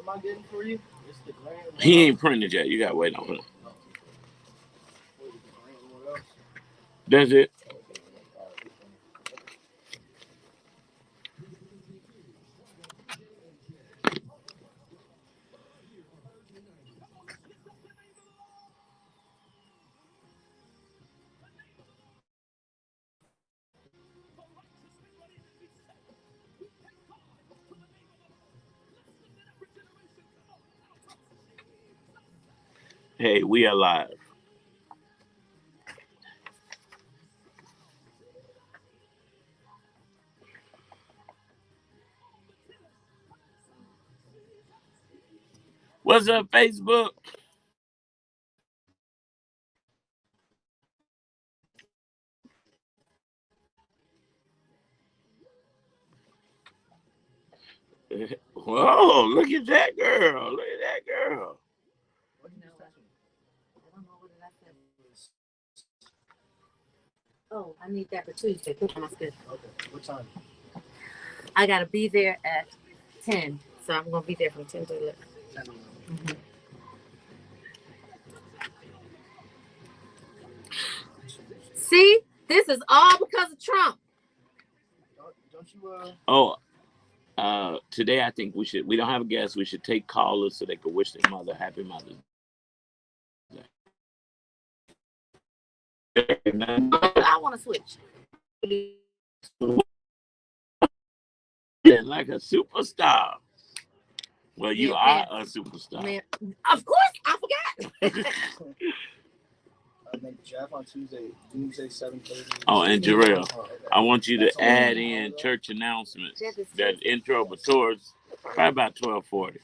am I getting for you? It's the grand. He ain't printed yet. You gotta wait on him. That's it. Hey, we are live. What's up, Facebook? Whoa, look at that girl. Look at that girl. Oh, I need that for Tuesday. Put on my schedule. Okay. What time? I gotta be there at 10, so I'm gonna be there from 10 to 11. 10 to 11. Mm-hmm. See, this is all because of Trump. Don't you? Today I think we don't have a guest. We should take callers so they can wish their mother happy Mother's Day. I want to switch. Like a superstar. Well, you are a superstar. Man, of course, I forgot. I think Jeff on Tuesday 7:30. Oh, and Jarrell, I want you to add in church announcements. That intro but towards probably about 12:40.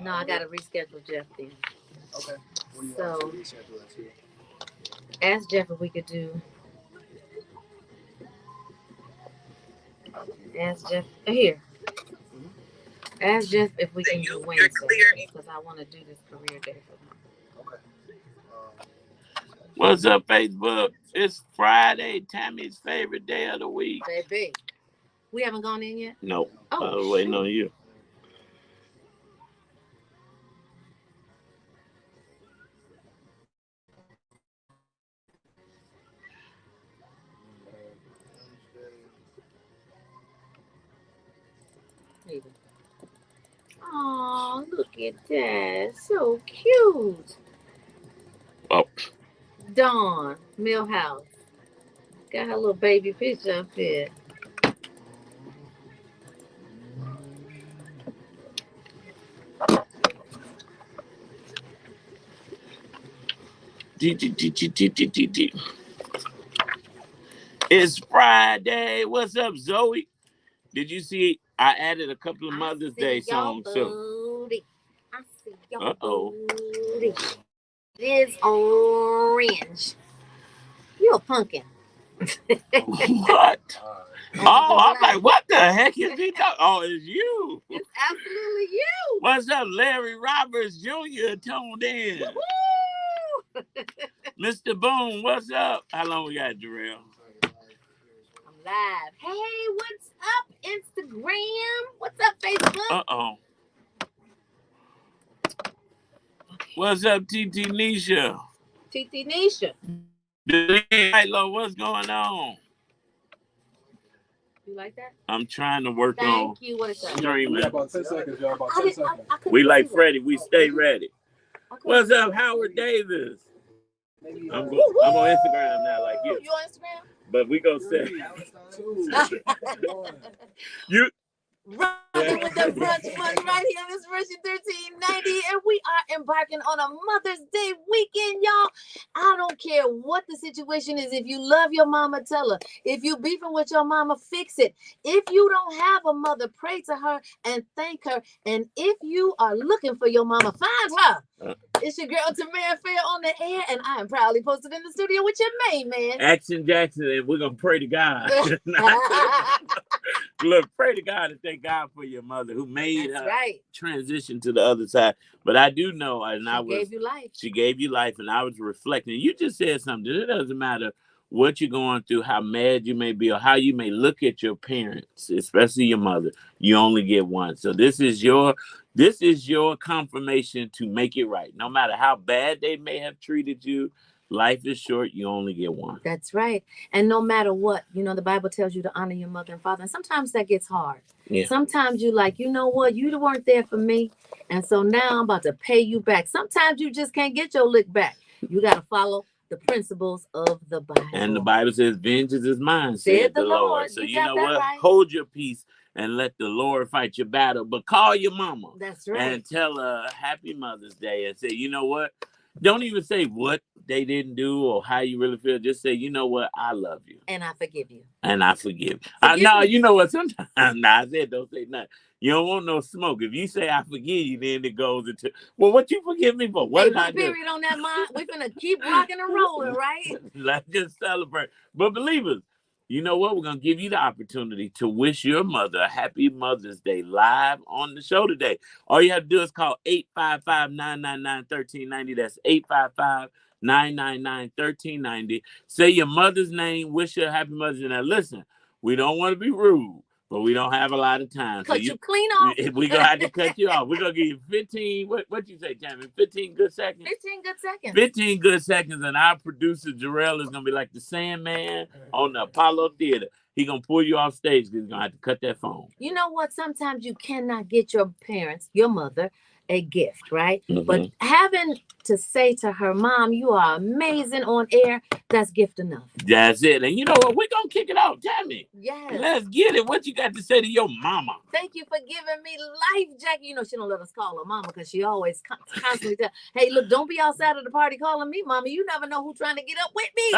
No, I gotta reschedule Jeff then. Okay. So ask Jeff if we could do. Ask Jeff here. Ask Jeff if we can do Wednesday because I want to do this career day for him. Okay. What's up, Facebook? It's Friday, Tammy's favorite day of the week. Baby, we haven't gone in yet? No. Oh, I was waiting on you. Oh, look at that. So cute. Oh. Dawn, Millhouse. Got her little baby picture up there. It's Friday. What's up, Zoe? Did you see I added a couple of Mother's Day songs? So I see your booty. It's orange. You're a pumpkin. What? Oh, I'm like, what the heck is he talking? Oh, it's you. It's absolutely you. What's up, Larry Roberts Jr. tuned in? Woo-hoo! Mr. Boone, what's up? How long we got, Jarrell? I'm live. Hey, what's up, Instagram? What's up, Facebook? Uh-oh. What's up, TT Nisha? TT Nisha. Hello, what's going on? You like that? I'm trying to work on streaming. We got about 10 seconds, y'all. About 10 seconds. We like Freddie. We stay ready. What's up, Howard Davis? I'm on Instagram now, like you. You on Instagram? But we gonna say you. Rocking with the Brunch Bunch right here on this version 1390, and we are embarking on a Mother's Day weekend, y'all. I don't care what the situation is. If you love your mama, tell her. If you beefing with your mama, fix it. If you don't have a mother, pray to her and thank her. And if you are looking for your mama, find her. It's your girl Tamara Fair on the air, and I am proudly posted in the studio with your main man, Action Jackson, and we're gonna pray to God. Look, pray to God and thank God for your mother who made her transition to the other side. But I do know, and she gave you life, and I was reflecting. You just said something. It doesn't matter what you're going through, how mad you may be, or how you may look at your parents, especially your mother. You only get one. So this is your confirmation to make it right. No matter how bad they may have treated you, life is short. You only get one. That's right. And no matter what, the Bible tells you to honor your mother and father. And sometimes that gets hard. Yeah. Sometimes you like, you know what? You weren't there for me. And so now I'm about to pay you back. Sometimes you just can't get your lick back. You got to follow the principles of the Bible. And the Bible says, vengeance is mine, said the Lord. So you know what? Right. Hold your peace and let the Lord fight your battle. But call your mama. That's right. And tell her Happy Mother's Day and say, you know what? Don't even say what they didn't do or how you really feel. Just say, you know what? I love you. And I forgive you. And I forgive you. No, you know what? Sometimes, I said don't say nothing. You don't want no smoke. If you say I forgive you, then it goes into, well, what you forgive me for? What did I do? Period on that mind. We're going to keep rocking and rolling, right? Let's just celebrate. But believers, you know what? We're going to give you the opportunity to wish your mother a happy Mother's Day live on the show today. All you have to do is call 855-999-1390. That's 855-999-1390. Say your mother's name. Wish her a happy Mother's Day. Now, listen, we don't want to be rude, but we don't have a lot of time. Cut you clean off. We're going to have to cut you off. We're going to give you 15, what you say, Tammy? 15 good seconds? 15 good seconds. 15 good seconds, and our producer, Jarrell, is going to be like the Sandman on the Apollo Theater. He's going to pull you off stage because he's going to have to cut that phone. You know what? Sometimes you cannot get your parents, your mother, a gift, right? Mm-hmm. But having to say to her, Mom, you are amazing on air, that's gift enough. That's it. And you know what? We're going to kick it off. Tammy. Yes. Let's get it. What you got to say to your mama? Thank you for giving me life, Jackie. She don't let us call her mama because she always constantly tell, hey, look, don't be outside of the party calling me mama. You never know who's trying to get up with me.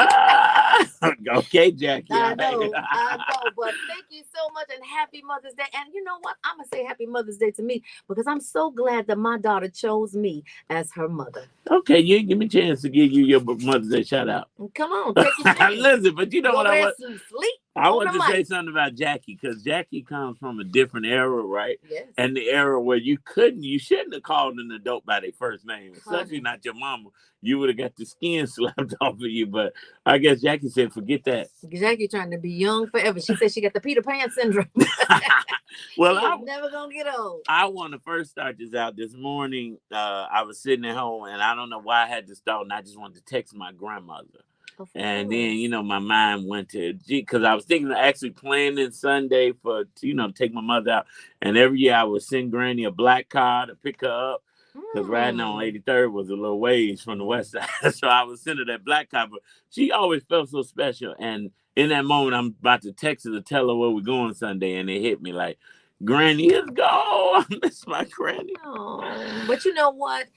Okay, Jackie. I know. But thank you so much and happy Mother's Day. And you know what? I'm going to say happy Mother's Day to me because I'm so glad that my daughter chose me as her mother. Okay, you didn't give me a chance to give you your Mother's Day shout out. Come on, take your chance. Listen, but you know what I want? I want to say say something about Jackie because Jackie comes from a different era, right? Yes. And the era where you shouldn't have called an adult by their first name, especially not your mama. You would have got the skin slapped off of you. But I guess Jackie said, forget that. Jackie trying to be young forever. She said she got the Peter Pan syndrome. Well, I'm never gonna get old. I want to first start this out. This morning, I was sitting at home, and I don't know why I had this thought, and I just wanted to text my grandmother. And then, my mind went to, because I was thinking of actually planning Sunday to take my mother out. And every year I would send Granny a black car to pick her up. Because riding on 83rd was a little ways from the west side. So I would send her that black car. But she always felt so special. And in that moment, I'm about to text her to tell her where we're going Sunday. And it hit me like, Granny is gone. I miss my Granny. Oh, but you know what?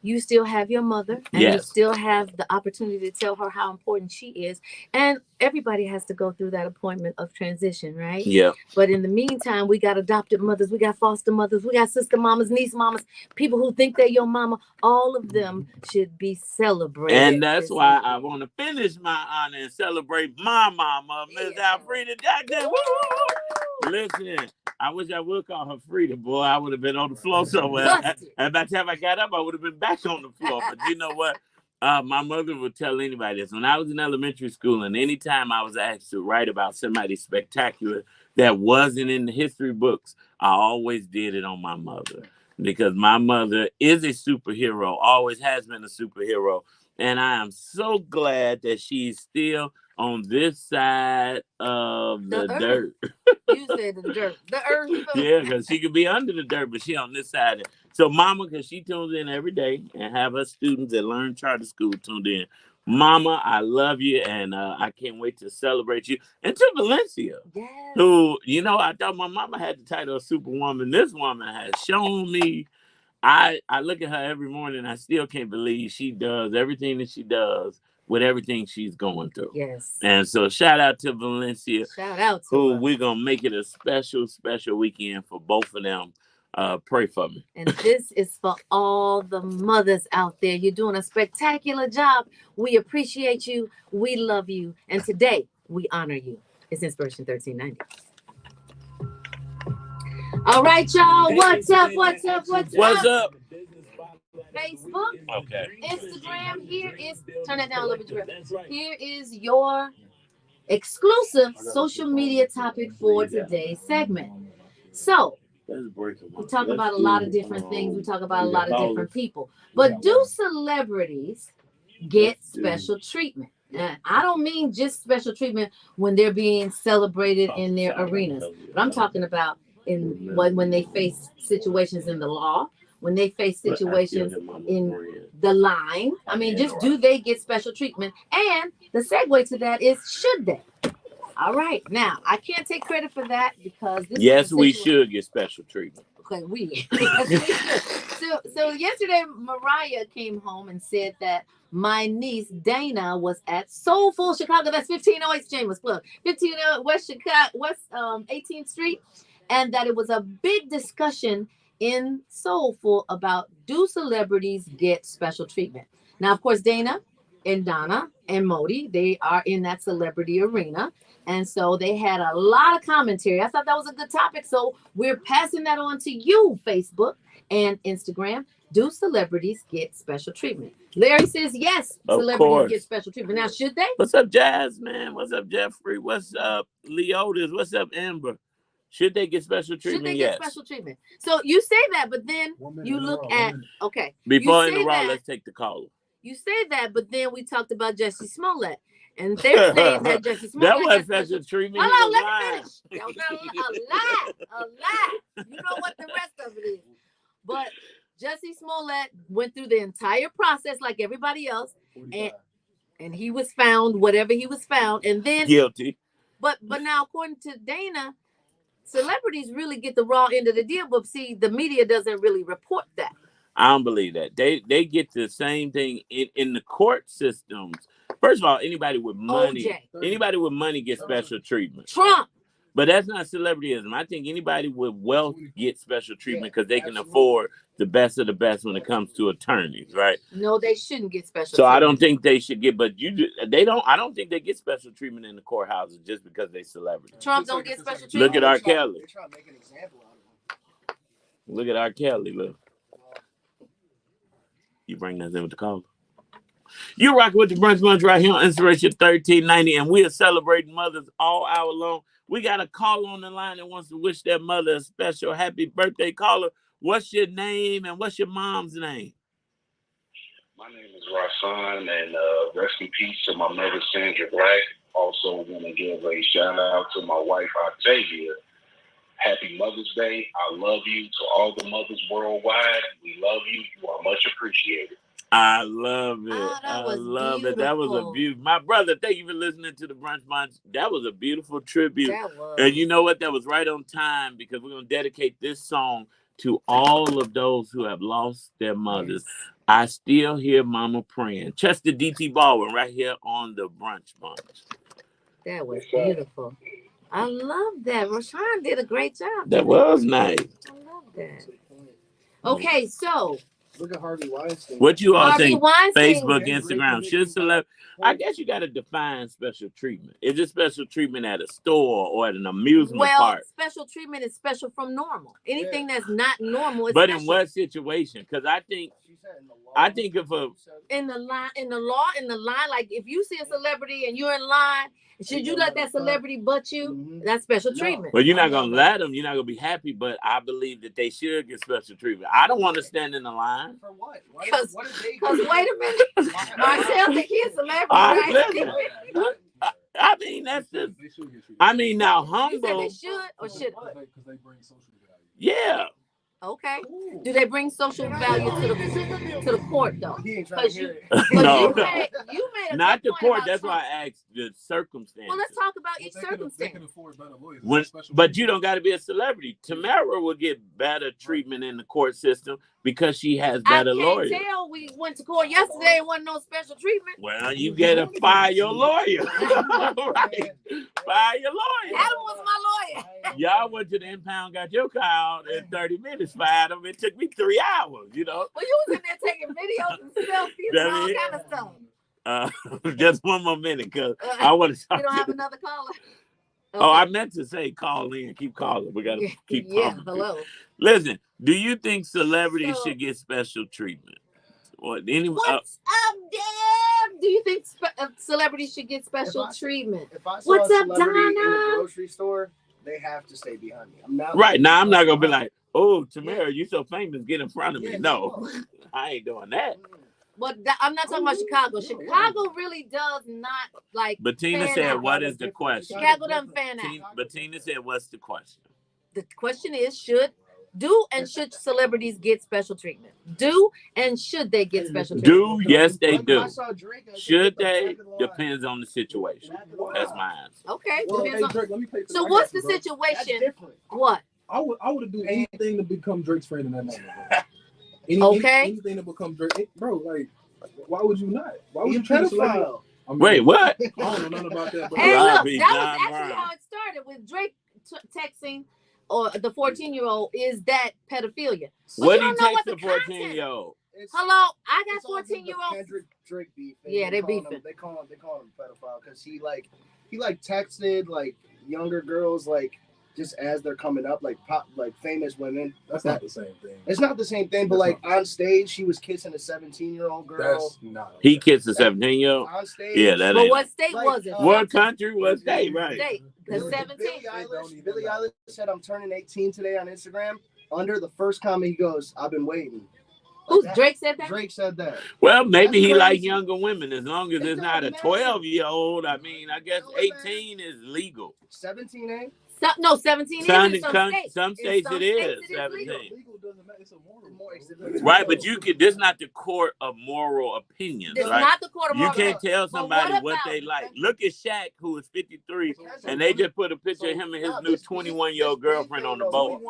You still have your mother, and yes. You still have the opportunity to tell her how important she is. And everybody has to go through that appointment of transition, right? Yeah. But in the meantime, we got adopted mothers, we got foster mothers, we got sister mamas, niece mamas, people who think they're your mama. All of them should be celebrated. And that's why I want to finish my honor and celebrate my mama, Miss Alfreda Jackson. Woo! Listen, I wish I would call her Frida, boy. I would have been on the floor somewhere. And by the time I got up, I would have been back on the floor. But you know what? My mother would tell anybody this. When I was in elementary school, and anytime I was asked to write about somebody spectacular that wasn't in the history books, I always did it on my mother. Because my mother is a superhero, always has been a superhero. And I am so glad that she's still on this side of the dirt. You said the dirt. The earth. Yeah, because she could be under the dirt, but she on this side. So Mama, because she tunes in every day and have her students that learn charter school tuned in. Mama, I love you, and I can't wait to celebrate you. And to Valencia, yes. Who, I thought my mama had the title of Superwoman. This woman has shown me. I look at her every morning, and I still can't believe she does everything that she does with everything she's going through. Yes. And so shout out to Valencia. Shout out to who her. We're going to make it a special, special weekend for both of them. Pray for me. And this is for all the mothers out there. You're doing a spectacular job. We appreciate you. We love you. And today we honor you. It's Inspiration 1390. All right, y'all. What's up? Facebook, Okay. Instagram. Here is, turn that down a little bit, Jarrell. Here is your exclusive social media topic for today's segment. So, we talk about a lot of different things. We talk about a lot of different people. But do celebrities get special treatment? And I don't mean just special treatment when they're being celebrated in their arenas, but I'm talking about when they face situations in the law, when they face situations in the line. I mean, just do they get special treatment? And the segue to that is, should they? All right. Now, I can't take credit for that because this yes, we should get special treatment. Okay, yes, we should. So yesterday, Mariah came home and said that my niece Dana was at Soulful Chicago. That's 1508 Chambers Club, 1508 West Chicago, West 18th Street, and that it was a big discussion in Soulful about, do celebrities get special treatment? Now, of course, Dana and Donna and Modi, they are in that celebrity arena. And so they had a lot of commentary. I thought that was a good topic. So we're passing that on to you, Facebook and Instagram. Do celebrities get special treatment? Larry says yes, celebrities get special treatment. Now, should they? What's up, Jasmine? What's up, Jeffrey? What's up, Leotis? What's up, Amber? Should they get special treatment? Should they get special treatment? So you say that, but then you look at, okay. Before in the row, let's take the caller. You say that, but then we talked about Jesse Smollett. And they're saying that Jesse Smollett. That was special treatment. Hold on, let me finish. That was a lie. You know what the rest of it is. But Jesse Smollett went through the entire process like everybody else. And he was found, whatever he was found. And then guilty. But now, according to Dana, celebrities really get the raw end of the deal. But see, the media doesn't really report that. I don't believe that. They get the same thing in the court systems. First of all, anybody with money gets special treatment. Trump. But that's not celebrityism. I think anybody with wealth gets special treatment because they can afford the best of the best when it comes to attorneys, right? No, they shouldn't get special treatment. I don't think they should get, but I don't think they get special treatment in the courthouses just because they celebrities. Trump don't get special treatment. Look at R. Kelly. They're trying to make an example out of him. Look at R. Kelly, look. You bring that in with the caller. You rocking with the Brunch Bunch right here on Inspiration 1390, and we are celebrating mothers all hour long. We got a caller on the line that wants to wish their mother a special happy birthday. Caller, what's your name and what's your mom's name? My name is Rasan, and rest in peace to my mother, Sandra Black. Also want to give a shout out to my wife, Octavia. Happy Mother's Day. I love you. To all the mothers worldwide, we love you. You are much appreciated. I love it. I love it. That was a beautiful. My brother, thank you for listening to the Brunch Bunch. That was a beautiful tribute. And you know what? That was right on time because we're going to dedicate this song to all of those who have lost their mothers. Yes. I still hear Mama praying. Chester D.T. Baldwin right here on the Brunch Bunch. That was beautiful. I love that. Rashawn did a great job. That was nice. I love that. Okay, so look at Harvey Weinstein. What you all think? Weinstein. Facebook, Instagram, should celebrity? I guess you got to define special treatment. Is it special treatment at a store or at an amusement park? Special treatment is special from normal. Anything that's not normal is but special. In what situation? Because I think if in the line, like if you see a celebrity and you're in line, should you let that celebrity butt you? Mm-hmm. That's special treatment. Well, you're not gonna let them. You're not gonna be happy. But I believe that they should get special treatment. I don't want to stand in the line. For what? Because wait a minute, Marcel think he's a celebrity. Right? I mean that's just. I mean now humble. You said they should or should? Because they bring social value. Yeah. Okay. Do they bring social value to the court though? Because you made a not the court. That's Trump. why I asked the circumstance. Well, let's talk about each circumstance. They can afford better lawyers. But you don't got to be a celebrity. Tamara will get better treatment in the court system because she has better lawyers. I can't tell. We went to court yesterday and wasn't no special treatment. Well, you got to fire your lawyer. Right? Fire your lawyer. Adam was my lawyer. Y'all went to the impound, got your car out in 30 minutes. Fired them. It took me 3 hours, you know. Well, you was in there taking videos and selfies and all kind of stuff. Just one more minute, because I want to talk. You don't have another caller? Okay. Oh, I meant to say call in. Keep calling. We got to keep calling. Yeah, hello. Listen, do you think celebrities should get special treatment? What? What's up, Deb? Do you think celebrities should get special treatment? If I saw What's a up, celebrity in Donna? the grocery store, they have to stay behind me. I'm not Right now, I'm not gonna be like, "Oh, Tamara, you so famous, get in front of me." Yeah, No, I ain't doing that. But I'm not talking about Chicago. Chicago really does not like. Bettina said, "What is the question?" Chicago doesn't fan out. Bettina said, "What's the question?" The question is, should celebrities get special treatment? Do and should they get special treatment? Yes, they do. I saw Drake, Should they? Depends on the situation. That's my answer. Okay. Well, depends on... Drake, let me play So what's the situation? What? I would do anything to become Drake's friend in that moment. Anything to become Drake, bro. Like, why would you not? Why would you pedophile? Wait, what? I don't know nothing about that. Bro. Hey, look, that was actually how it started with Drake texting or the 14-year-old. Is that pedophilia? What do you text the 14-year-old? Hello, I got 14-year-old. Kendrick Drake beef. Yeah, they beefing. They call him pedophile because he texted like younger girls like just as they're coming up, like famous women. That's not the same thing. It's not the same thing, but like on stage, he was kissing a 17-year-old girl. That's not. He kissed a 17-year-old. On stage. Yeah, that ain't. But what state was it? What country? What state? Right. State. The 17. Billie Eilish said, "I'm turning 18 today" on Instagram. Under the first comment, he goes, "I've been waiting." Who's Drake said that? Drake said that. Well, maybe he like younger women as long as it's not a 12-year-old. I mean, I guess 18 is legal. 17 ain't. No, 17 is in some states. Some states it is 17. Legal doesn't matter. It's a moral. Right, but you could. This is not the court of moral opinions. It's right? not the court of moral opinions. You can't tell somebody what they it? like. Look at Shaq, who is 53, and they just put a picture of him and his new 21-year-old girlfriend on the board.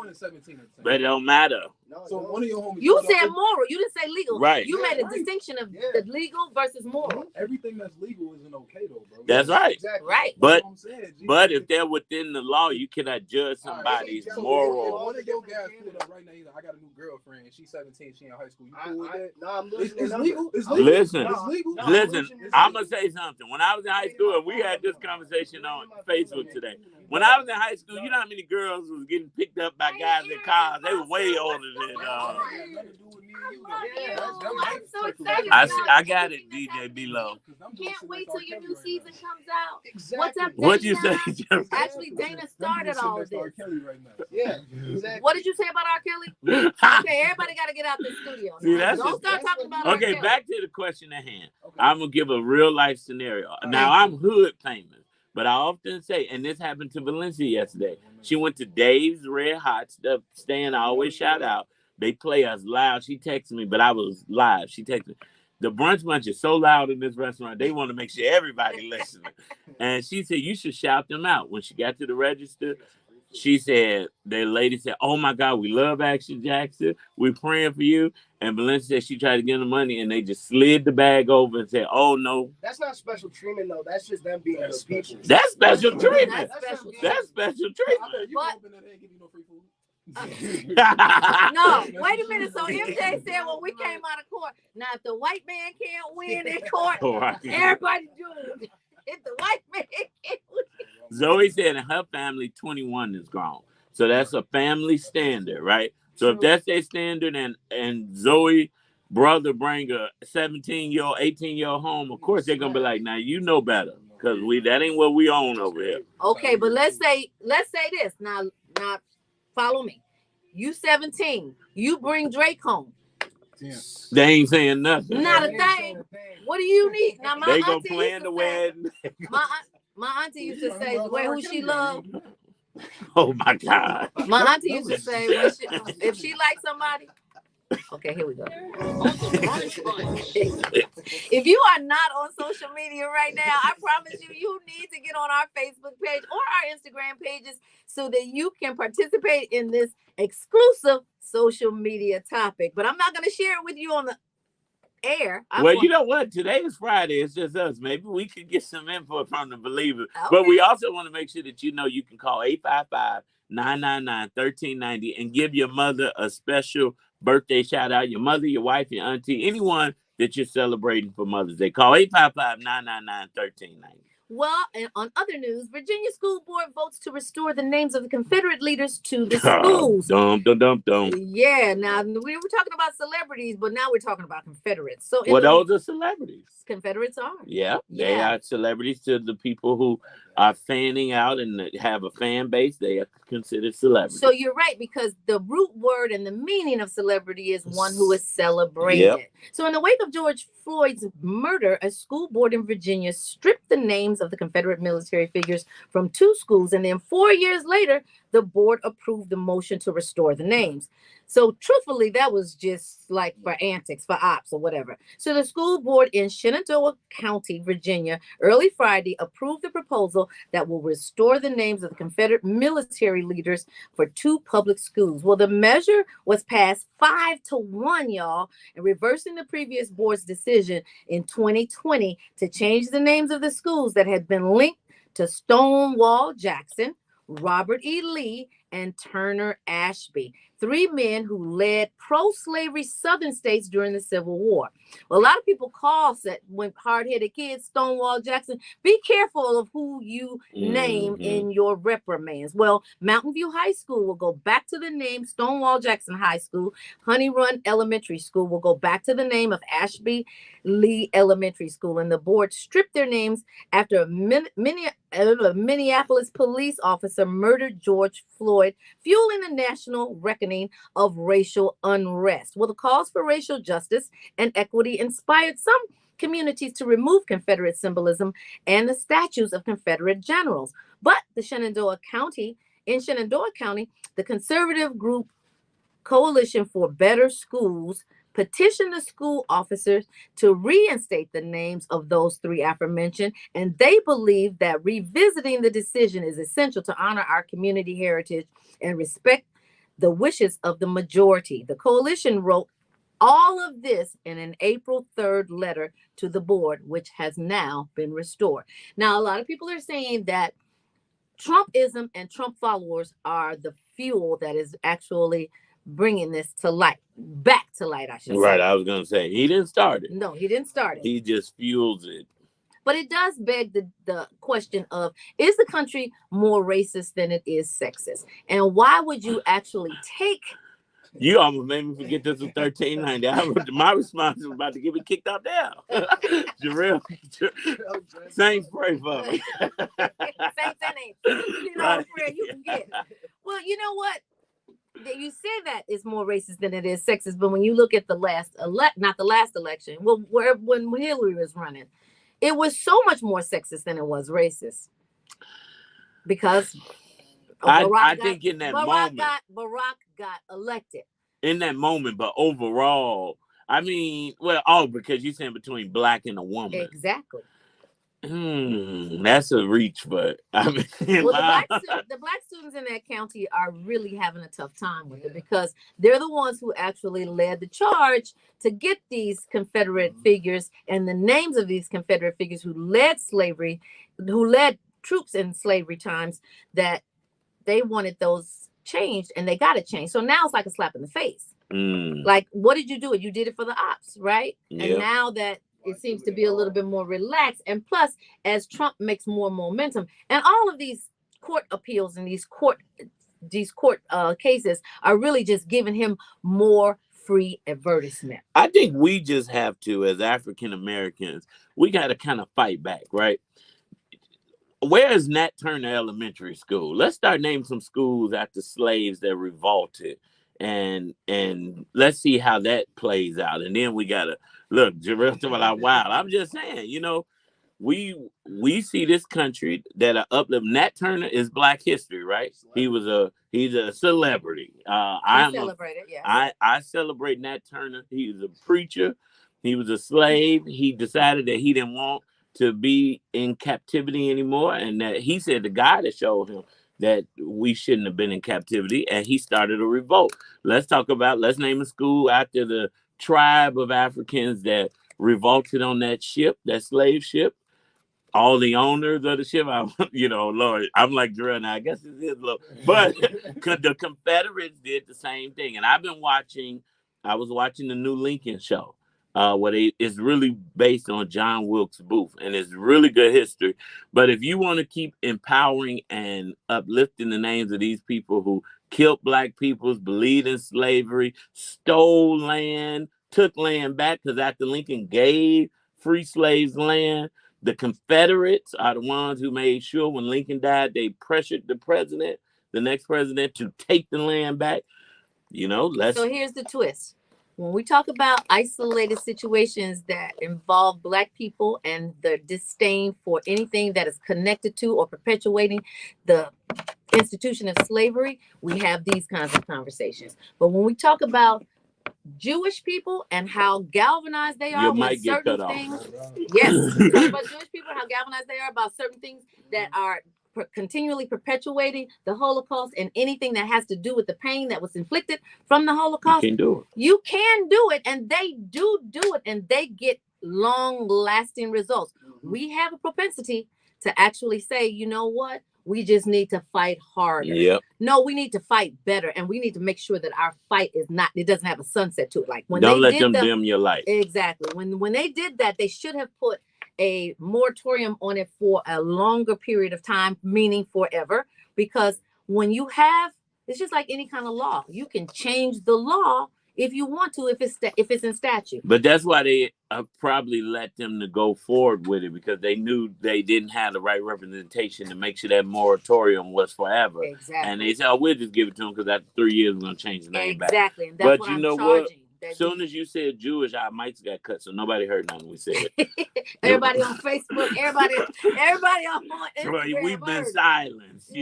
But it don't matter. So one of your homies. You said moral. You didn't say legal. Right. You made a distinction of the legal versus moral. Everything that's legal isn't okay though, bro. That's right. Exactly. Right. But if they're within the law, you cannot judge somebody's moral. One of your guys pulled up right now. He's like, "I got a new girlfriend. She's 17. She in high school. You cool with that?" No, I'm listening. It's legal. It's legal. Listen, it's legal. Listen. I'm gonna say something. When I was in high school, and we had this conversation on Facebook today. When I was in high school, you know how many girls was getting picked up by guys in cars? They were way older than. I'm so excited. I got it, DJ B-Lo. Can't wait till your new season comes out. Exactly. What's up, Dana? What'd you say, Jeff? Actually, Dana started all of this. Yeah, exactly. What did you say about R. Kelly? Okay, everybody got to get out the studio. See, that's Don't start talking about R. okay, Kelly. back to the question at hand. Okay. I'm going to give a real life scenario. Now, I'm hood famous, but I often say, and this happened to Valencia yesterday. She went to Dave's Red Hot, the stand I always shout out. They play us loud. She texted me, but I was live. She texted me. The Brunch Bunch is so loud in this restaurant, they want to make sure everybody listening. And she said, you should shout them out. When she got to the register, she said, the lady said, "Oh my God, we love Action Jackson. We're praying for you." And Valencia said she tried to give them money and they just slid the bag over and said, "Oh no." That's not special treatment though. That's just them being good people. That's special treatment. That's special treatment. No, wait a minute. So MJ said when we came out of court, now if the white man can't win in court, everybody do it. If the white man can't win. Zoe said in her family, 21 is grown. So that's a family standard, right? So if that's their standard and Zoe brother bring a 17-year-old, 18-year-old home, of course they're gonna be like, now you know better. Because that ain't what we own over here. Okay, but let's say this. Now follow me. You 17. You bring Drake home. Yeah. They ain't saying nothing. Not a thing. What do you need? Now my they gonna auntie plan the wedding. My auntie used to say, "Where who she loved." Oh my God. My auntie used to say, if she likes somebody. Okay, here we go. If you are not on social media right now, I promise you need to get on our Facebook page or our Instagram pages so that you can participate in this exclusive social media topic. But I'm not going to share it with you on the air. You know what? Today is Friday. It's just us. Maybe we could get some info from the believers. Okay. But we also want to make sure that you know you can call 855-999-1390 and give your mother a special birthday shout out. Your mother, your wife, your auntie, anyone that you're celebrating for Mother's Day. Call 855-999-1390. Well, and on other news, Virginia School Board votes to restore the names of the Confederate leaders to the schools. Dum. Yeah, now we were talking about celebrities, but now we're talking about Confederates. So Well, those are celebrities. Confederates are. Yeah, they are celebrities to the people who are fanning out and have a fan base. They are considered celebrities. So you're right, because the root word and the meaning of celebrity is one who is celebrated. Yep. So in the wake of George Floyd's murder, a school board in Virginia stripped the names of the Confederate military figures from 2 schools. And then 4 years later, the board approved the motion to restore the names. So truthfully, that was just like for antics, for ops or whatever. So the school board in Shenandoah County, Virginia, early Friday approved the proposal that will restore the names of the Confederate military leaders for 2 public schools. Well, the measure was passed 5-1, y'all, and reversing the previous board's decision in 2020 to change the names of the schools that had been linked to Stonewall Jackson, Robert E. Lee, and Turner Ashby, 3 men who led pro-slavery Southern states during the Civil War. Well, a lot of people call when hard-headed kids Stonewall Jackson. Be careful of who you name in your reprimands. Well, Mountain View High School will go back to the name Stonewall Jackson High School. Honey Run Elementary School will go back to the name of Ashby Lee Elementary School. And the board stripped their names after a Minneapolis police officer murdered George Floyd, fueling a national reckoning of racial unrest. Well, the calls for racial justice and equity inspired some communities to remove Confederate symbolism and the statues of Confederate generals. But in Shenandoah County, the conservative group Coalition for Better Schools petitioned the school officers to reinstate the names of those 3 aforementioned, and they believe that revisiting the decision is essential to honor our community heritage and respect the wishes of the majority. The coalition wrote all of this in an April 3rd letter to the board, which has now been restored. Now, a lot of people are saying that Trumpism and Trump followers are the fuel that is actually bringing this to light, back to light, I should say. Right, I was going to say, he didn't start it. No, he didn't start it. He just fuels it. But it does beg the question of, is the country more racist than it is sexist? And why would you actually take... You almost made me forget this was 1390. My response was about to get me kicked out there. Jarrell, Saints pray for me. Saints and ain't. You know, prayer you can get. Well, you know what? You say that it's more racist than it is sexist, but when you look at the last not the last election, well, when Hillary was running, it was so much more sexist than it was racist. Because I think in that moment, Barack got elected. In that moment, but overall, I mean, because you're saying between black and a woman. Exactly. That's a reach, but I mean, well, the black students in that county are really having a tough time with it, because they're the ones who actually led the charge to get these Confederate figures and the names of these Confederate figures who led slavery, who led troops in slavery times, that they wanted those changed, and they got it changed. So now it's like a slap in the face. Like, what did you do? You did it for the ops, right? Yep. And now that it seems to be a little bit more relaxed. And plus, as Trump makes more momentum, and all of these court appeals and these court cases are really just giving him more free advertisement. I think we just have to, as African Americans, we got to kind of fight back, right? Where is Nat Turner Elementary School? Let's start naming some schools after slaves that revolted, and let's see how that plays out. And then we gotta look, Jarrell, about wow. I'm just saying, you know, we see this country that are uplifting. Nat Turner is Black history, right? He's a celebrity. I celebrate Nat Turner. He was a preacher. He was a slave. He decided that he didn't want to be in captivity anymore, and that he said the God that showed him that we shouldn't have been in captivity, and he started a revolt. Let's name a school after the tribe of Africans that revolted on that ship, that slave ship. All the owners of the ship, Lord, I'm like Jarrell now. I guess it is low, but the Confederates did the same thing. And I was watching the new Lincoln show. It's really based on John Wilkes Booth, and it's really good history. But if you want to keep empowering and uplifting the names of these people who killed black people, believed in slavery, stole land, took land back, because after Lincoln gave free slaves land, the Confederates are the ones who made sure when Lincoln died, they pressured the next president, to take the land back. So here's the twist. When we talk about isolated situations that involve black people and the disdain for anything that is connected to or perpetuating the institution of slavery, we have these kinds of conversations. But when we talk about Jewish people and how galvanized they are with certain things, yes, talk about Jewish people, how galvanized they are about certain things that are continually perpetuating the Holocaust and anything that has to do with the pain that was inflicted from the Holocaust. You can do it. You can do it, and they do it, and they get long-lasting results. We have a propensity to actually say, you know what? We just need to fight harder. Yep. No, we need to fight better, and we need to make sure that our fight it doesn't have a sunset to it. Like when don't let them dim your light. Exactly. When they did that, they should have put a moratorium on it for a longer period of time, meaning forever. Because when you have, it's just like any kind of law. You can change the law if you want to, if it's in statute. But that's why they probably let them to go forward with it, because they knew they didn't have the right representation to make sure that moratorium was forever. Exactly. And they said, we'll just give it to them because after 3 years we're gonna change the name back. Exactly. And that's but what you I'm know charging. what? As soon as you said Jewish, our mics got cut, so nobody heard nothing we said. Everybody on Facebook, everybody on Instagram. We've been silenced,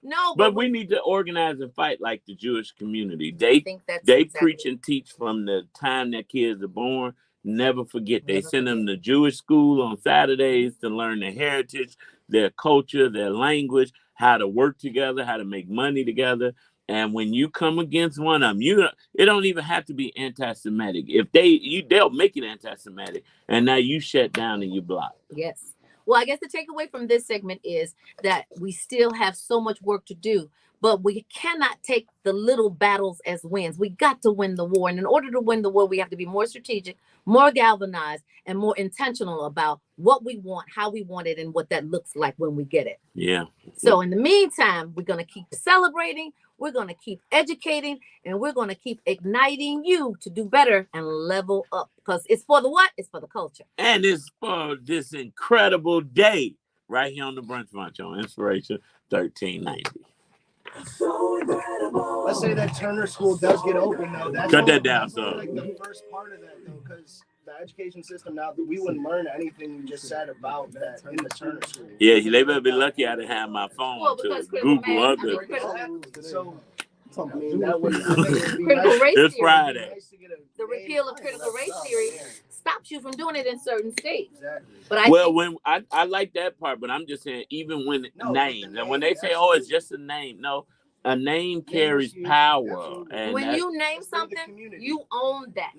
No, but we need to organize and fight like the Jewish community. They preach and teach from the time that kids are born. Never forget. They send them to Jewish school on Saturdays to learn their heritage, their culture, their language, how to work together, how to make money together. And when you come against one of them, it don't even have to be anti-Semitic. If they'll make it anti-Semitic, and now you shut down and you block. Yes. Well, I guess the takeaway from this segment is that we still have so much work to do, but we cannot take the little battles as wins. We got to win the war. And in order to win the war, we have to be more strategic, more galvanized, and more intentional about what we want, how we want it, and what that looks like when we get it. Yeah. So in the meantime, we're going to keep celebrating. We're going to keep educating, and we're going to keep igniting you to do better and level up, because it's for the what? It's for the culture. And it's for this incredible day right here on the Brunch Bunch on Inspiration 1390. Let's say that Turner School does get open, though. Cut that down, so. Like the first part of that, though, because the education system now, we wouldn't learn anything you just said about that in the Turner School. Yeah, they better be lucky I didn't have my phone to Google other. I mean, that was critical race this theory. Friday. The repeal of critical race theory stops you from doing it in certain states. Exactly. But when I like that part, but I'm just saying, even when names, and when they say, "Oh, it's just a name," no, a name carries power. And when you name something, you own that.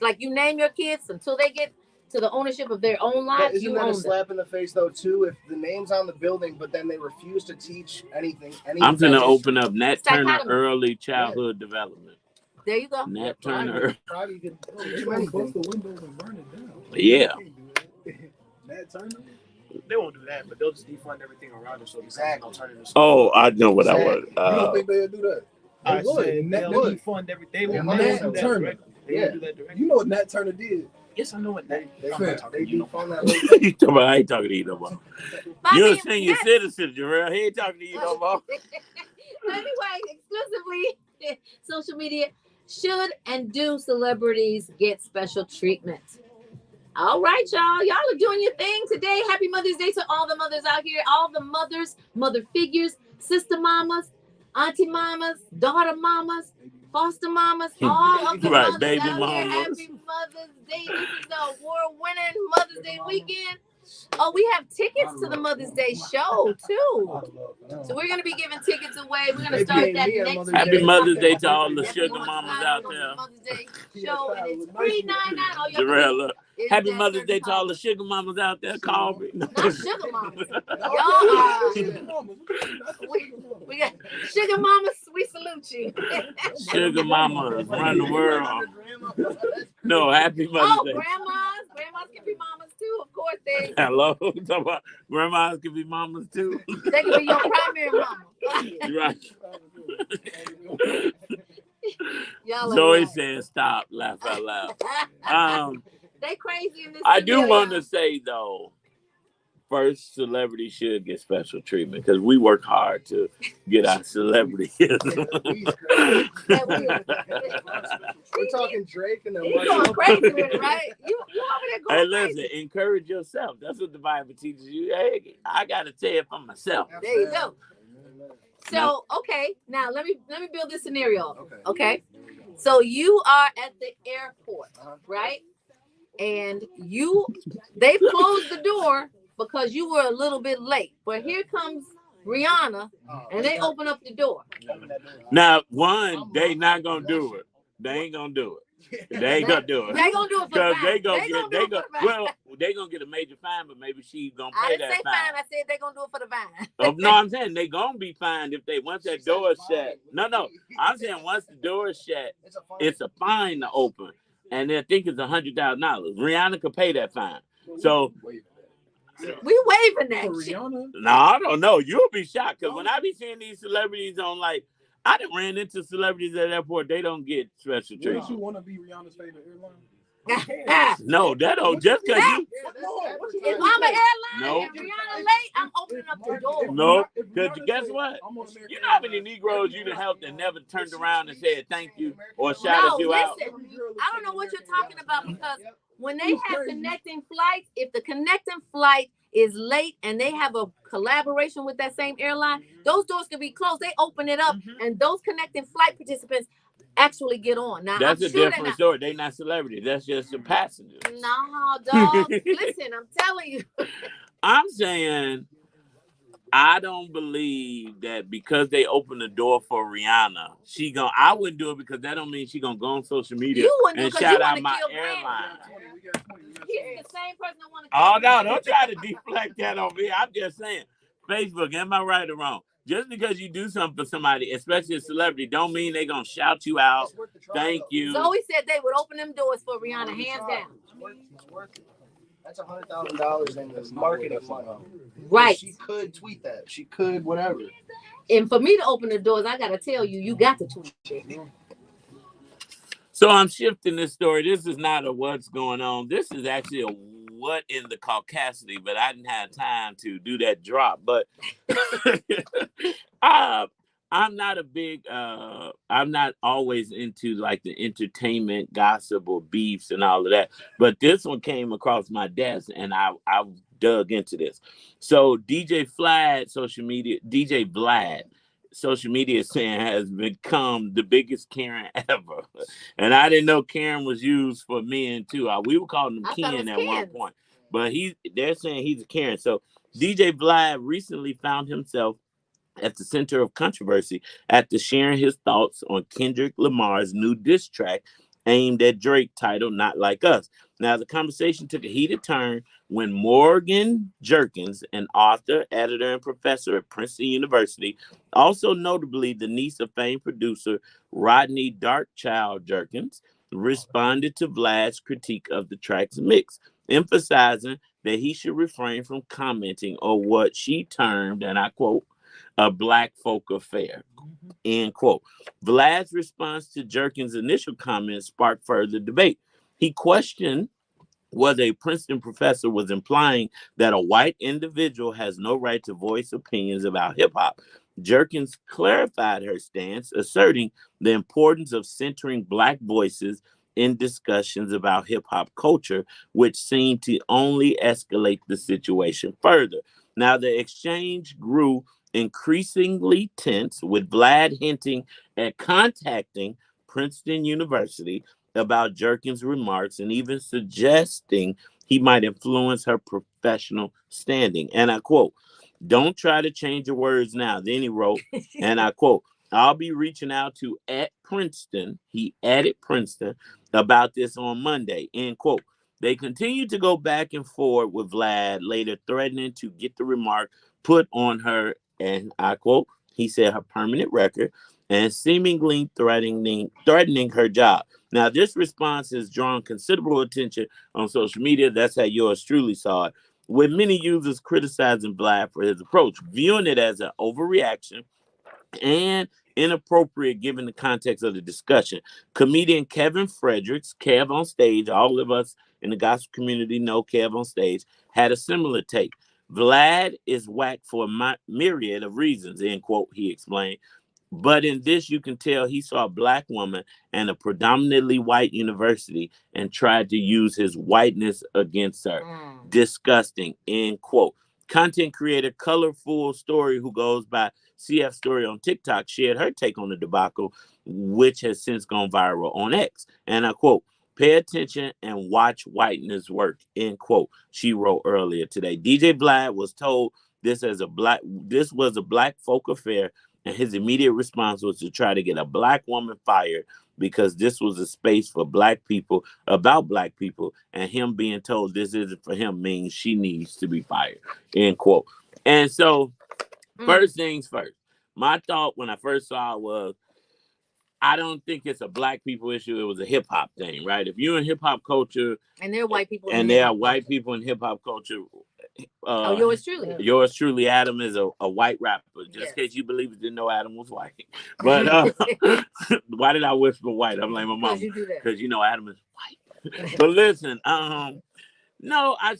Like you name your kids until they get to the ownership of their own lives. Isn't that a slap in the face, though, too? If the name's on the building, but then they refuse to teach anything. I'm going to open up Nat Turner Early Childhood Development. There you go. Nat Turner. Probably could teach them anything. The windows and burn it down. Yeah. Nat Turner? They won't do that, but they'll just defund everything around it so it's an alternative. Oh, I know what I want. You don't think they'll do that? I said they'll defund everything. They will Nat Turner. They will do that directly. You know what Nat Turner did? Yes, I know what that. They defund that. I ain't talking to you no more. You're a senior citizen, Jarrell. He ain't talking to you no more. Anyway, exclusively social media. Should and do celebrities get special treatment? All right, y'all. Y'all are doing your thing today. Happy Mother's Day to all the mothers out here. All the mothers, mother figures, sister mamas, auntie mamas, daughter mamas, foster mamas, all of the mothers baby out mamas. here. Happy Mother's Day. This is the award-winning Mother's Day weekend. Oh, we have tickets to the Mother's Day show, too. So we're going to be giving tickets away. We're going to start that next Happy Mother's Day to all the sugar mamas out there. Mother's Day show, and it's $3.99. Jarrell, look. Happy Mother's Day to all the sugar mamas out there. Call me. Not sugar mamas. Y'all are. We got sugar mamas, we salute you. Sugar mamas run the world. No, happy Mother's Day. Grandmas can be mamas too. Of course they. Hello, grandmas can be mamas too. They can be your primary mama. Right. Zoe saying stop, laugh out loud. They crazy in this. I do want to say though, first celebrity should get special treatment because we work hard to get our celebrities. We're talking Drake and you going crazy with it, right? You over there going Hey, listen, crazy. encourage yourself. That's what the Bible teaches you. Hey, I gotta tell it for myself. There you go. So okay, now let me build this scenario. Okay. So you are at the airport, right? And they've closed the door because you were a little bit late. But here comes Rihanna, and they open up the door. Now, they not gonna do it. They ain't gonna do it. They ain't gonna do it. They gonna do it for the fine. They gonna get a major fine, but maybe she's gonna I pay didn't that say fine. I said they're gonna do it for the fine. No, I'm saying they gonna be fined if they once that door is shut. No, I'm saying once the door is shut, it's a fine to open, and I think it's $100,000. Rihanna could pay that fine. So we waiving that shit. No, I don't know. You'll be shocked because when I be seeing these celebrities on I done ran into celebrities at the airport. They don't get special treatment. Wouldn't you want to be Rihanna's favorite airline? No, that don't just because you. If I'm an airline and Rihanna late, I'm opening up the door. No, because guess what? You know how many Negroes you done helped and never turned around and said thank you or shouted you out? Listen, I don't know what you're talking about because when they have connecting flights, if the connecting flight is late and they have a collaboration with that same airline, those doors can be closed. They open it up and those connecting flight participants actually get on. Now that's a different story. They not celebrities. That's just the passengers. No, dog. Listen, I'm telling you. I'm saying I don't believe that because they opened the door for Rihanna, I wouldn't do it because that don't mean she gonna go on social media and shout out my airline. He's the same person that want to. Oh no, don't try to deflect that on me. I'm just saying, Facebook, am I right or wrong? Just because you do something for somebody, especially a celebrity, don't mean they're gonna shout you out. Thank you. Zoe said they would open them doors for Rihanna, hands down. It's worth it. That's $100,000 in the marketing money. Right. She could tweet that. She could whatever. And for me to open the doors, I gotta tell you, you got to tweet it. So I'm shifting this story. This is not a what's going on. This is actually a what in the caucasity, but I didn't have time to do that drop. But I'm not a big, I'm not always into the entertainment gossip or beefs and all of that. But this one came across my desk and I dug into this. So DJ Vlad, social media saying has become the biggest Karen ever. And I didn't know Karen was used for men too. We were calling him Ken at one point. But they're saying he's a Karen. So DJ Vlad recently found himself at the center of controversy after sharing his thoughts on Kendrick Lamar's new diss track aimed at Drake titled Not Like Us. Now, the conversation took a heated turn when Morgan Jerkins, an author, editor, and professor at Princeton University, also notably the niece of famed producer Rodney Darkchild Jerkins, responded to Vlad's critique of the track's mix, emphasizing that he should refrain from commenting on what she termed, and I quote, a black folk affair, end quote. Vlad's response to Jerkins' initial comments sparked further debate. He questioned whether a Princeton professor was implying that a white individual has no right to voice opinions about hip-hop. Jerkins clarified her stance, asserting the importance of centering black voices in discussions about hip-hop culture, which seemed to only escalate the situation further. Now, the exchange grew increasingly tense, with Vlad hinting at contacting Princeton University about Jerkins' remarks and even suggesting he might influence her professional standing. And I quote, "Don't try to change your words now." Then he wrote, and I quote, "I'll be reaching out to at Princeton," he added Princeton, "about this on Monday," end quote. They continued to go back and forth with Vlad, later threatening to get the remark put on her, and I quote, he said, her permanent record, and seemingly threatening her job. Now, this response has drawn considerable attention on social media. That's how yours truly saw it, with many users criticizing Vlad for his approach, viewing it as an overreaction and inappropriate given the context of the discussion. Comedian Kevin Fredericks, Kev on Stage, all of us in the gospel community know Kev on Stage, had a similar take. Vlad is whack for a myriad of reasons, end quote, he explained. But in this, you can tell he saw a black woman and a predominantly white university and tried to use his whiteness against her. Disgusting, end quote. Content creator Colorful Story, who goes by CF Story on TikTok, shared her take on the debacle, which has since gone viral on X. And I quote, "Pay attention and watch whiteness work," end quote, she wrote earlier today. DJ Vlad was told this was a black folk affair, and his immediate response was to try to get a black woman fired because this was a space for black people, about black people, and him being told this isn't for him means she needs to be fired, end quote. And so, first things first, my thought when I first saw it was, I don't think it's a black people issue. It was a hip hop thing, right? If you're in hip hop culture, and there are white people, and there are white people in hip hop culture. Yours truly, Adam is a white rapper. Just in case you believe it, didn't know Adam was white. But why did I whisper white? I'm like my mom, because Adam is white. But listen, no, I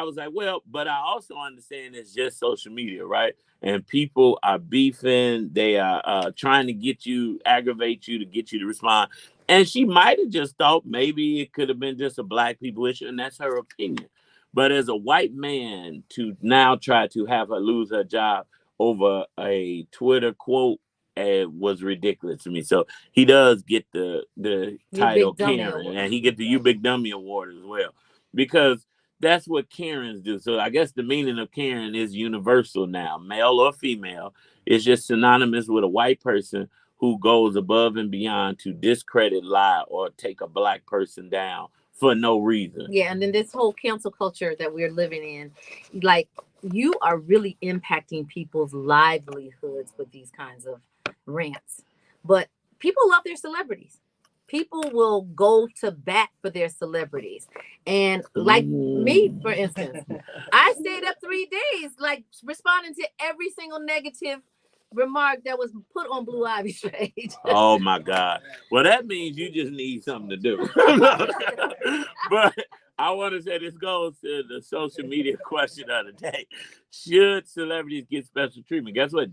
was like, well, but I also understand it's just social media, right? And people are beefing. They are trying to aggravate you to get you to respond. And she might have just thought maybe it could have been just a black people issue, and that's her opinion. But as a white man, to now try to have her lose her job over a Twitter quote was ridiculous to me. So he does get the title Karen, and he gets the You Big Dummy Award as well, because that's what Karens do. So I guess the meaning of Karen is universal now, male or female. It's just synonymous with a white person who goes above and beyond to discredit, lie, or take a black person down for no reason. Yeah, and then this whole cancel culture that we're living in, like, you are really impacting people's livelihoods with these kinds of rants. But people love their celebrities. People will go to bat for their celebrities. And like me, for instance, I stayed up 3 days, like, responding to every single negative remark that was put on Blue Ivy's page. Oh my God. Well, that means you just need something to do. But I want to say this goes to the social media question of the day. Should celebrities get special treatment? Guess what?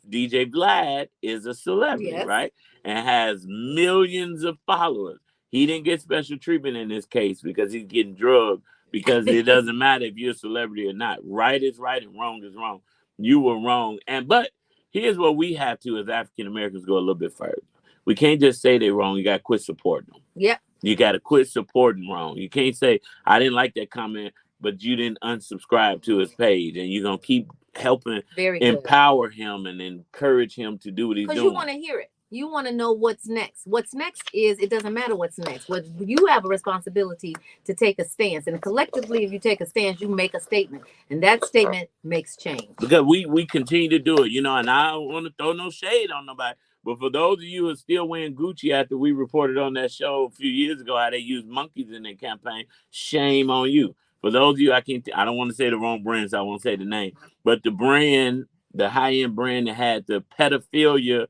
DJ Vlad is a celebrity, right? And has millions of followers. He didn't get special treatment in this case because he's getting drugged, because it doesn't matter if you're a celebrity or not. Right is right and wrong is wrong. You were wrong. But here's what we have to, as African Americans, go a little bit further. We can't just say they're wrong. You got to quit supporting them. Yep. You got to quit supporting wrong. You can't say, I didn't like that comment, but you didn't unsubscribe to his page. And you're going to keep helping empower him and encourage him to do what he's doing. Because you want to hear it. You want to know what's next. What's next is, it doesn't matter what's next. What you have a responsibility to take a stance. And collectively, if you take a stance, you make a statement. And that statement makes change. Because we continue to do it, and I don't want to throw no shade on nobody. But for those of you who are still wearing Gucci after we reported on that show a few years ago how they used monkeys in their campaign, shame on you. For those of you, I don't want to say the wrong brand, so I won't say the name. But the brand, the high-end brand that had the pedophilia,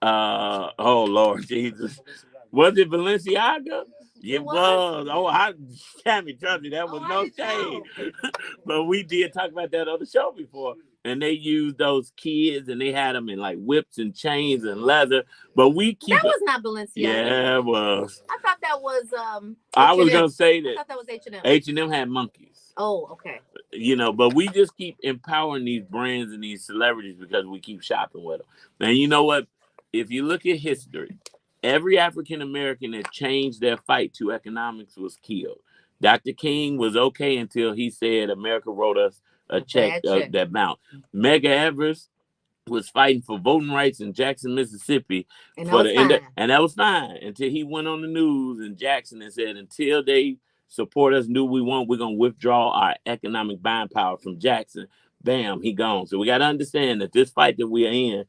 oh Lord Jesus, was it Balenciaga? It was. Oh, Tammy, trust me, that was no shade. But we did talk about that on the show before. And they used those kids, and they had them in like whips and chains and leather. But we keep that was not Balenciaga. Yeah, it was. I thought that was I was gonna say that. I thought that was H&M. H&M had monkeys. Oh, okay. But we just keep empowering these brands and these celebrities because we keep shopping with them. And you know what? If you look at history, every African American that changed their fight to economics was killed. Dr. King was okay until he said America wrote us a check that amount. Medgar Evers was fighting for voting rights in Jackson, Mississippi, and that was fine until he went on the news in Jackson and said, until they support us, we're gonna withdraw our economic buying power from Jackson. Bam, he gone. So we got to understand that this fight that we are in,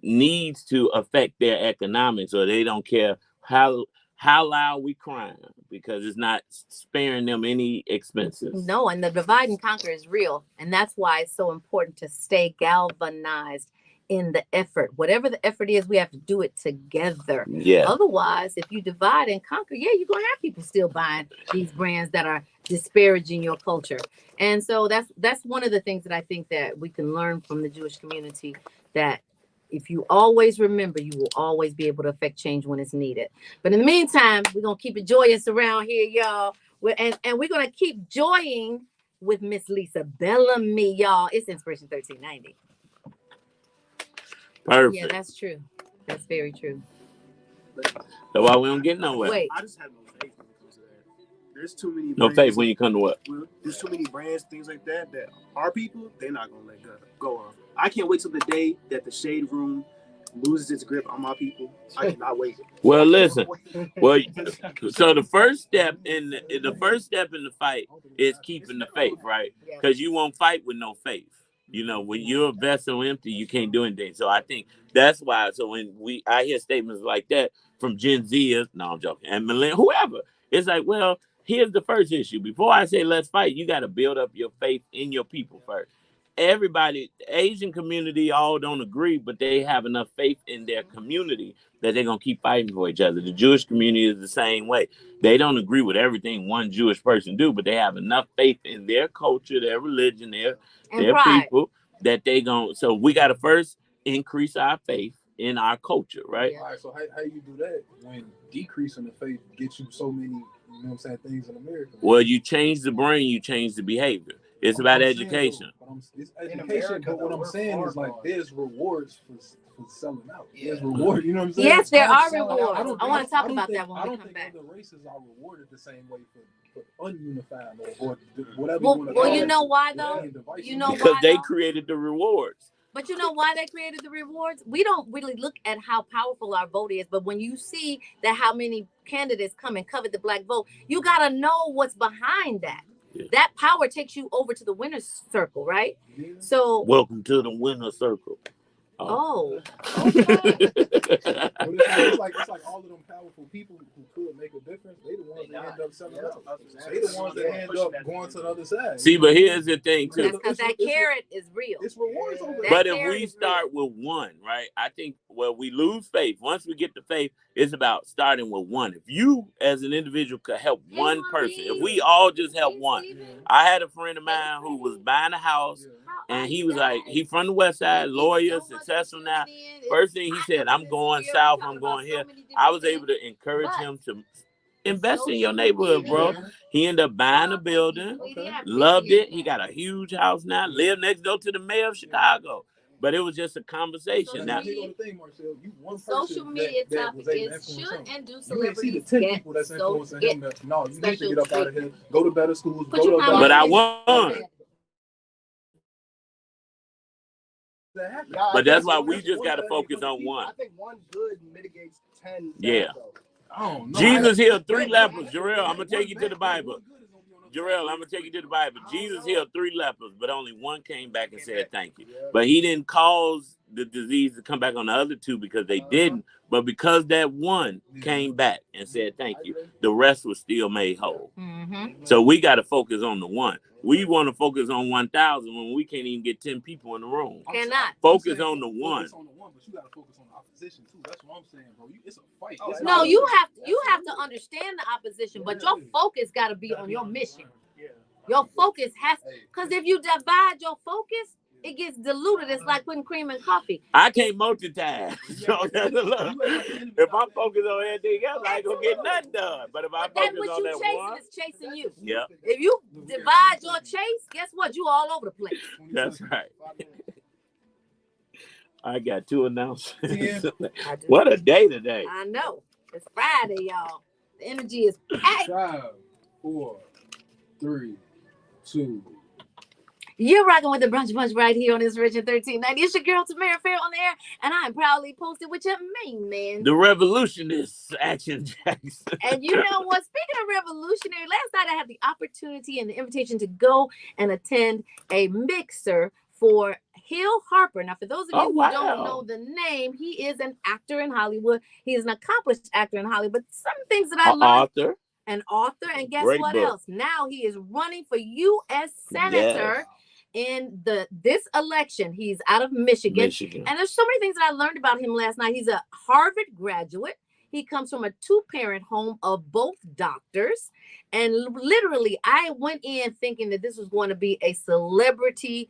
needs to affect their economics, or they don't care how loud we crying, because it's not sparing them any expenses. No, and the divide and conquer is real. And that's why it's so important to stay galvanized in the effort. Whatever the effort is, we have to do it together. Yeah. Otherwise, if you divide and conquer, yeah, you're going to have people still buying these brands that are disparaging your culture. And so that's one of the things that I think that we can learn from the Jewish community, that if you always remember, you will always be able to affect change when it's needed. But in the meantime, we're going to keep it joyous around here, y'all. And we're going to keep joying with Miss Lisa Bellamy, y'all. It's Inspiration 1390. Perfect. Yeah, that's true. That's very true. That's why we don't get nowhere. Wait. I just have no faith when it comes to that. There's too many No brands, faith when you come to what? There's too many brands, things like that our people, they're not going to let go of. I can't wait till the day that the Shade Room loses its grip on my people. I cannot wait. Well, listen. Well, so the first step in the fight is keeping the faith, right? Because you won't fight with no faith. You know, when you're a vessel empty, you can't do anything. So I think that's why. So when I hear statements like that from Gen Zers, no, I'm joking, and millennials, whoever, it's like, well, here's the first issue. Before I say let's fight, you got to build up your faith in your people first. Everybody, the Asian community, all don't agree, but they have enough faith in their community that they're going to keep fighting for each other. The Jewish community is the same way. They don't agree with everything one Jewish person do, but they have enough faith in their culture, their religion, their people, that they going. So we got to first increase our faith in our culture, right? All right, so how you do that when decreasing the faith gets you so many, you know what I'm saying, things in America? Well, you change the brain, you change the behavior. It's about education. It's education, but what I'm saying is, like, there's rewards for selling out. There's reward, you know what I'm saying? Yes, there are rewards. I want to talk about that when we come back. I don't think other races are rewarded the same way for ununified or whatever. Well, you know why though? You know because why, they though? created the rewards. But you know why they created the rewards? We don't really look at how powerful our vote is, but when you see that how many candidates come and covet the black vote, you gotta know what's behind that. Yeah. That power takes you over to the winner's circle, right? Yeah. So welcome to the winner's circle. Oh. It's like all of them powerful people who could make a difference. They the ones that end up selling out. They the ones that end up going to the other side. See, but here's the thing too. Because that carrot is real. It's rewards over there. But if we start with one, right? I think we lose faith. Once we get the faith, it's about starting with one. If you as an individual could help one person, if we all just help one. I had a friend of mine who was buying a house. And he was like, he from the West Side, lawyer, successful now. First thing he said, I'm going south, I'm going here. I was able to encourage him to invest in your neighborhood, bro. He ended up buying a building, loved it. He got a huge house now, lived next door to the mayor of Chicago. But it was just a conversation. Now, social media topic is should and do celebrities get 10 people that's influencing him. No, you need to get up out of here. Go to better schools. But I won. But that's why we just got to focus on one. I think one good mitigates 10. Yeah. Jesus healed 3 lepers. Jarrell, I'm going to take you to the Bible. Jesus healed 3 lepers, but only one came back and said thank you. But he didn't cause the disease to come back on the other 2 because they didn't. But because that one came back and said thank you, the rest was still made whole. Mm-hmm. So we got to focus on the one. We want to focus on 1,000 when we can't even get 10 people in the room. Cannot. Focus on the one. But you got to focus on the opposition too. That's what I'm saying, bro. It's a fight. No, you have to understand the opposition, but your focus got to be on your mission. Your focus has, because if you divide your focus, it gets diluted. It's like putting cream in coffee. I can't multitask. So if I'm focused on anything else, I ain't gonna get nothing done. But if I focus on that one, is chasing you. Yeah. If you divide your chase, guess what? You all over the place. That's right. I got 2 announcements. What a day today. I know. It's Friday, y'all. The energy is packed. 5, 4, 3, 2. You're rocking with the Brunch Bunch right here on Inspiration 1390. It's your girl, Tamara Fair, on the air, and I am proudly posted with your main man, the revolutionist, Action Jackson. And you know what? Speaking of revolutionary, last night I had the opportunity and the invitation to go and attend a mixer for Hill Harper. Now, for those of you who wow. don't know the name, he is an actor in Hollywood. He is an accomplished actor in Hollywood. Some things that I learned. An author. And guess Great what book. else? Now he is running for U.S. Senator in this election. He's out of Michigan. And there's so many things that I learned about him last night. He's a Harvard graduate. He comes from a 2-parent home of both doctors. And literally, I went in thinking that this was going to be a celebrity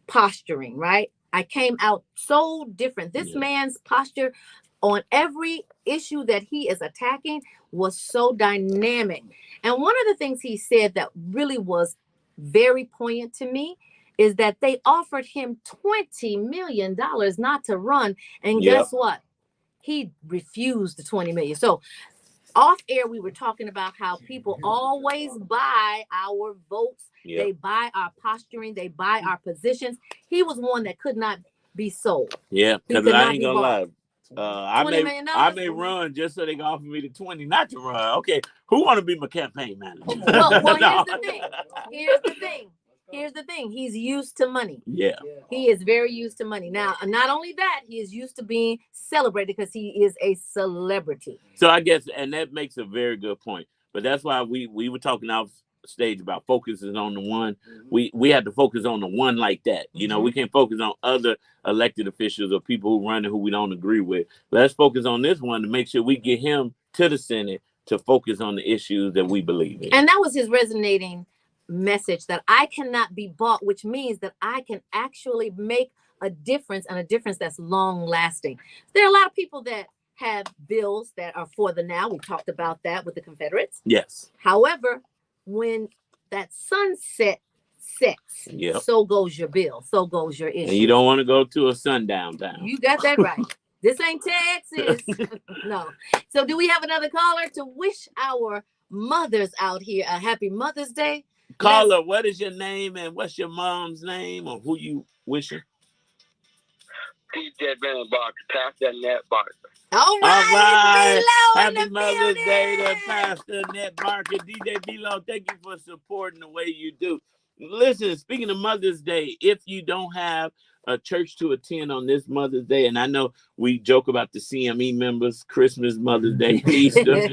posturing, right? I came out so different. This man's posture on every issue that he is attacking was so dynamic. And one of the things he said that really was very poignant to me is that they offered him $20 million not to run. And guess what? He refused the $20 million. So off air, we were talking about how people always buy our votes. They buy our posturing. They buy our positions. He was one that could not be sold. Yeah, because I ain't gonna lie. I may run just so they can offer me the 20 not to run. Okay, who want to be my campaign manager? Well, here's the thing. He's used to money. Yeah. He is very used to money. Now, not only that, he is used to being celebrated because he is a celebrity. So I guess, and that makes a very good point. But that's why we were talking off stage about focusing on the one. We had to focus on the one like that. You know, we can't focus on other elected officials or people who run and who we don't agree with. Let's focus on this one to make sure we get him to the Senate to focus on the issues that we believe in. And that was his resonating message, that I cannot be bought, which means that I can actually make a difference, and a difference that's long lasting. There are a lot of people that have bills that are for the now. We talked about that with the Confederates. Yes. However, when that sunset sets, so goes your bill, so goes your issue. And you don't want to go to a sundown town. You got that right. This ain't Texas. No. So do we have another caller to wish our mothers out here a happy Mother's Day? Caller, what is your name and what's your mom's name or who you wishing? DJ Ben Barker, Pastor Nat Barker. All right. Happy Mother's Day to Pastor Nat Barker. DJ B-Lo, thank you for supporting the way you do. Listen, speaking of Mother's Day, if you don't have a church to attend on this Mother's Day, and I know we joke about the CME members, Christmas, Mother's Day, Easter,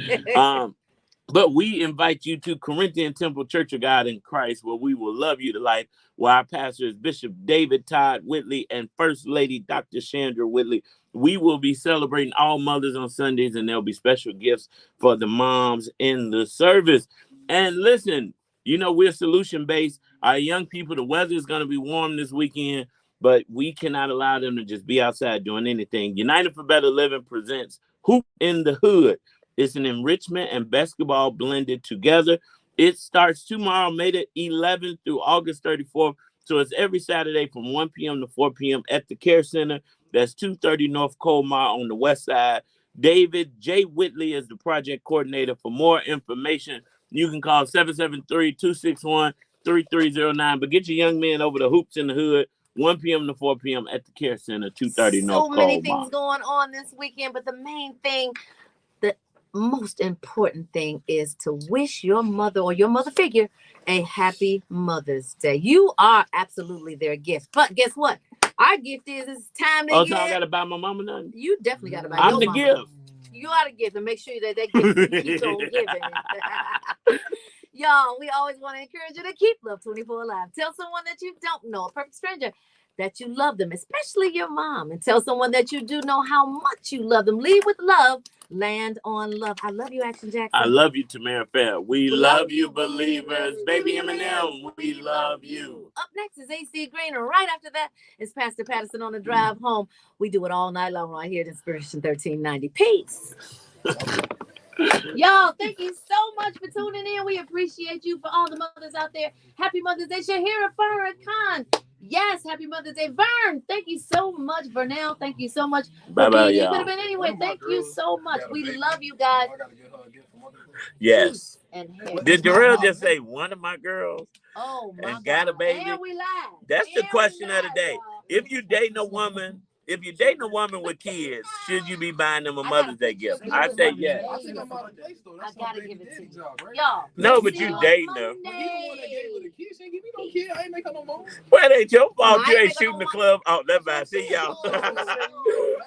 but we invite you to Corinthian Temple Church of God in Christ, where we will love you to life, where our pastor is Bishop David Todd Whitley and First Lady Dr. Chandra Whitley. We will be celebrating all mothers on Sundays, and there'll be special gifts for the moms in the service. And listen, you know, we're solution-based. Our young people, the weather is going to be warm this weekend, but we cannot allow them to just be outside doing anything. United for Better Living presents Hoop in the Hood. It's an enrichment and basketball blended together. It starts tomorrow, May the 11th through August 34th. So it's every Saturday from 1 p.m. to 4 p.m. at the Care Center. That's 230 North Colmar on the west side. David J. Whitley is the project coordinator. For more information, you can call 773-261-3309. But get your young men over to Hoops in the Hood, 1 p.m. to 4 p.m. at the Care Center, 230 North Colmar. So many things going on this weekend, but the main thing, the most important thing is to wish your mother or your mother figure a happy Mother's Day. You are absolutely their gift. But guess what? Our gift is it's time to give. So I got to buy my mama nothing? You definitely got to buy I'm the mama. gift. You ought to give and make sure that gift keeps on giving. Y'all, we always want to encourage you to keep Love 24 alive. Tell someone that you don't know, a perfect stranger, that you love them, especially your mom. And tell someone that you do know how much you love them. Lead with love. Land on love. I love you, Action Jackson. I love you, Tamara Fair. We love you, believers. Baby Eminem, we love you. Up next is AC Green. And right after that is Pastor Patterson on the drive home. We do it all night long right here at Inspiration 1390. Peace. Y'all, thank you so much for tuning in. We appreciate you. For all the mothers out there, happy Mother's Day. Shahira Farrakhan. Yes, happy Mother's Day. Vern, thank you so much. Vernell, thank you so much. Bye-bye, y'all. It could have been anyway. Thank you so much. We love you guys. Yes. Did Jarrell just say one of my girls? Oh, my and got a baby? And we live. That's the question of the day. If you dating a woman If you're dating a woman with kids, should you be buying them a Mother's Day gift? I say yes. I gotta give it to you. Y'all. No, but you dating her. Monday. Well, it ain't your fault No, I you ain't ain't making shooting no the club. Oh, that's bad. See y'all. Oh,